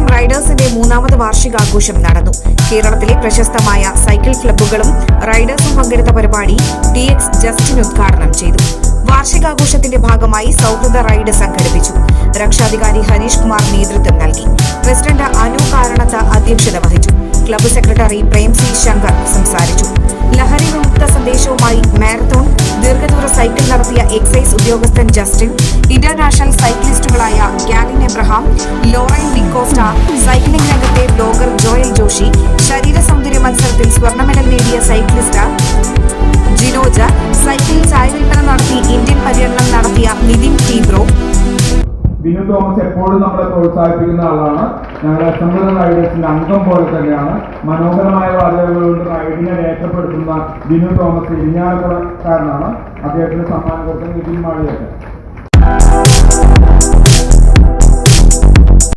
തിരുവനന്തപുരം റൈഡേഴ്സിന്റെ മൂന്നാമത് വാർഷികാഘോഷം നടന്നു. കേരളത്തിലെ പ്രശസ്തമായ സൈക്കിൾ ക്ലബ്ബുകളും റൈഡേഴ്സും പങ്കെടുത്ത പരിപാടി TX ജസ്റ്റിൻ ഉദ്ഘാടനം ചെയ്തു. വാർഷികാഘോഷത്തിന്റെ ഭാഗമായി സൗഹൃദ റൈഡ് സംഘടിപ്പിച്ചു. രക്ഷാധികാരി ഹരീഷ് കുമാർ നേതൃത്വം നൽകി. പ്രസിഡന്റ് അനു കാരണത്ത് അധ്യക്ഷത വഹിച്ചു. Club secretary Prem C Shankar സംസാരിച്ചു. ലഹരി വിമുക്ത സന്ദേശവുമായി മാരത്തോൺ, ദീർഘദൂര സൈക്കിൾ നടത്തിയ എക്സൈസ് ഉദ്യോഗസ്ഥൻ ജസ്റ്റിൻ, ഇന്റർനാഷണൽ സൈക്ലിസ്റ്റുകളായ ഗാലിൻ എബ്രഹാം, ലോറൈൻ ഡിക്കോസ്റ്റ, സൈക്ലിംഗ് രംഗത്തെ ബ്ലോഗർ ജോയൽ ജോഷി, ശരീര സൗന്ദര്യ മത്സരത്തിൽ സ്വർണ്ണ മെഡൽ നേടിയ സൈക്ലിസ്റ്റ് ജിനോജ, സൈക്കിൾ ചായ വിൽപ്പന നടത്തി ഇന്ത്യൻ പര്യടനം നടത്തിയ നിതിൻ ടീബ്രോ. ബിനു തോമസ് എപ്പോഴും നമ്മളെ പ്രോത്സാഹിപ്പിക്കുന്ന ആളാണ്. ഞങ്ങളുടെ സൗഹൃദ റൈഡേഴ്സിന്റെ അംഗം പോലെ തന്നെയാണ്. മനോഹരമായ വാചകങ്ങൾ കൊണ്ട് റൈഡിനെ രേഖപ്പെടുത്തുന്ന ബിനു തോമസ് ഇരിഞ്ഞാലക്കുടക്കാരനാണ്. അദ്ദേഹത്തിന് സമ്മാനം കൊടുക്കുന്ന നിതിൻ മാളിയൊക്കെ.